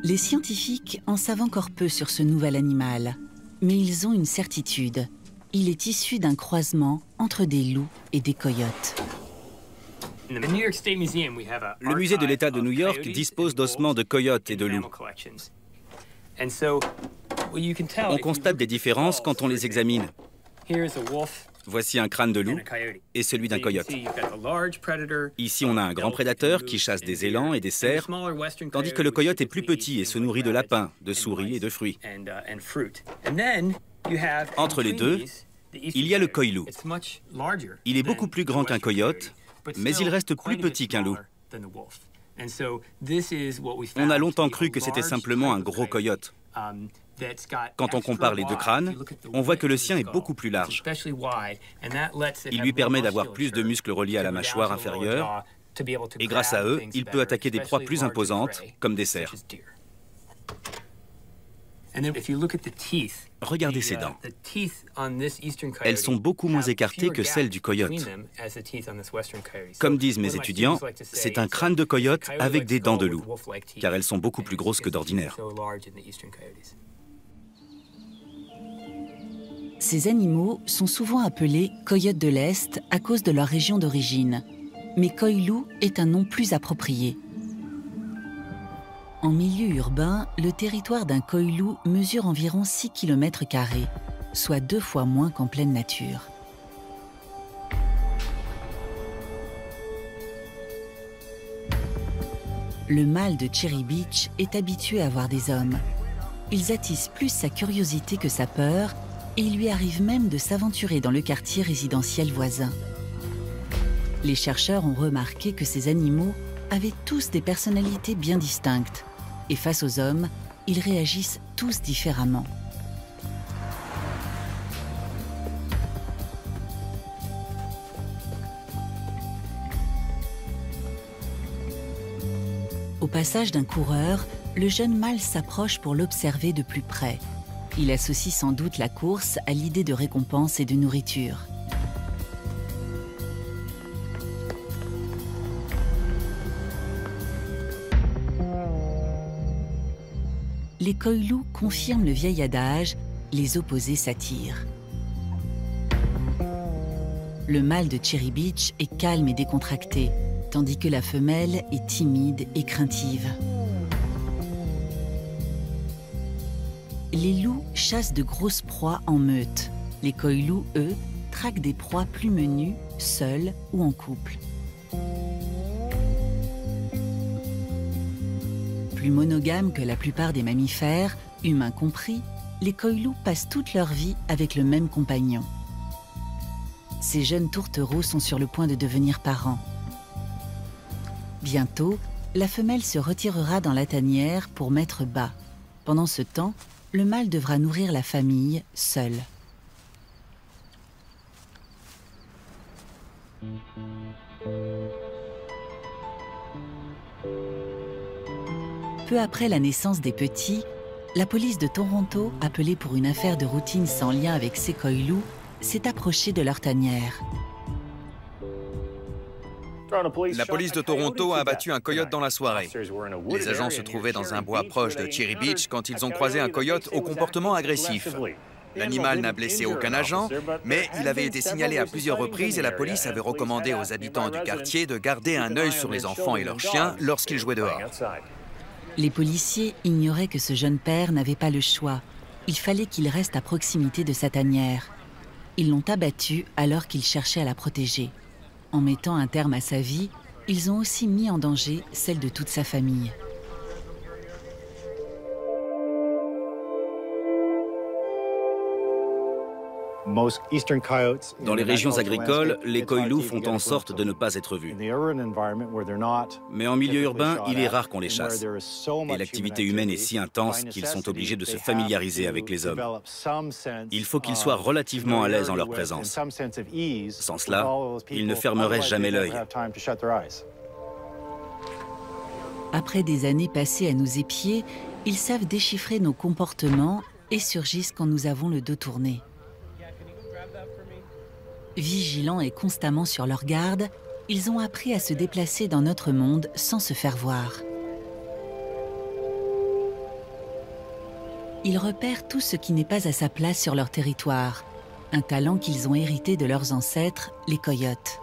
Les scientifiques en savent encore peu sur ce nouvel animal, mais ils ont une certitude. Il est issu d'un croisement entre des loups et des coyotes. Le musée de l'État de New York dispose d'ossements de coyotes et de loups. On constate des différences quand on les examine. Voici un crâne de loup et celui d'un coyote. Ici, on a un grand prédateur qui chasse des élans et des cerfs, tandis que le coyote est plus petit et se nourrit de lapins, de souris et de fruits. Entre les deux, il y a le coy-loup. Il est beaucoup plus grand qu'un coyote, mais il reste plus petit qu'un loup. On a longtemps cru que c'était simplement un gros coyote. Quand on compare les deux crânes, on voit que le sien est beaucoup plus large. Il lui permet d'avoir plus de muscles reliés à la mâchoire inférieure, et grâce à eux, il peut attaquer des proies plus imposantes, comme des cerfs. Regardez ses dents. Elles sont beaucoup moins écartées que celles du coyote. Comme disent mes étudiants, c'est un crâne de coyote avec des dents de loup, car elles sont beaucoup plus grosses que d'ordinaire. Ces animaux sont souvent appelés coyotes de l'Est à cause de leur région d'origine. Mais coy-loup est un nom plus approprié. En milieu urbain, le territoire d'un coy-loup mesure environ 6 km², soit 2 fois moins qu'en pleine nature. Le mâle de Cherry Beach est habitué à voir des hommes. Ils attisent plus sa curiosité que sa peur, et il lui arrive même de s'aventurer dans le quartier résidentiel voisin. Les chercheurs ont remarqué que ces animaux avaient tous des personnalités bien distinctes, et face aux hommes, ils réagissent tous différemment. Au passage d'un coureur, le jeune mâle s'approche pour l'observer de plus près. Il associe sans doute la course à l'idée de récompense et de nourriture. Les coy-loups confirment le vieil adage « les opposés s'attirent ». Le mâle de Cherry Beach est calme et décontracté, tandis que la femelle est timide et craintive. Les loups chassent de grosses proies en meute. Les coy-loups, eux, traquent des proies plus menues, seuls ou en couple. Plus monogames que la plupart des mammifères, humains compris, les coy-loups passent toute leur vie avec le même compagnon. Ces jeunes tourtereaux sont sur le point de devenir parents. Bientôt, la femelle se retirera dans la tanière pour mettre bas. Pendant ce temps, le mâle devra nourrir la famille seul. Peu après la naissance des petits, la police de Toronto, appelée pour une affaire de routine sans lien avec ces coy-loups, s'est approchée de leur tanière. La police de Toronto a abattu un coyote dans la soirée. Les agents se trouvaient dans un bois proche de Cherry Beach quand ils ont croisé un coyote au comportement agressif. L'animal n'a blessé aucun agent, mais il avait été signalé à plusieurs reprises et la police avait recommandé aux habitants du quartier de garder un œil sur les enfants et leurs chiens lorsqu'ils jouaient dehors. Les policiers ignoraient que ce jeune père n'avait pas le choix. Il fallait qu'il reste à proximité de sa tanière. Ils l'ont abattu alors qu'il cherchait à la protéger. En mettant un terme à sa vie, ils ont aussi mis en danger celle de toute sa famille. Dans les régions agricoles, les coy-loups font en sorte de ne pas être vus. Mais en milieu urbain, il est rare qu'on les chasse. Et l'activité humaine est si intense qu'ils sont obligés de se familiariser avec les hommes. Il faut qu'ils soient relativement à l'aise en leur présence. Sans cela, ils ne fermeraient jamais l'œil. Après des années passées à nous épier, ils savent déchiffrer nos comportements et surgissent quand nous avons le dos tourné. Vigilants et constamment sur leur garde, ils ont appris à se déplacer dans notre monde sans se faire voir. ils repèrent tout ce qui n'est pas à sa place sur leur territoire, un talent qu'ils ont hérité de leurs ancêtres, les coyotes.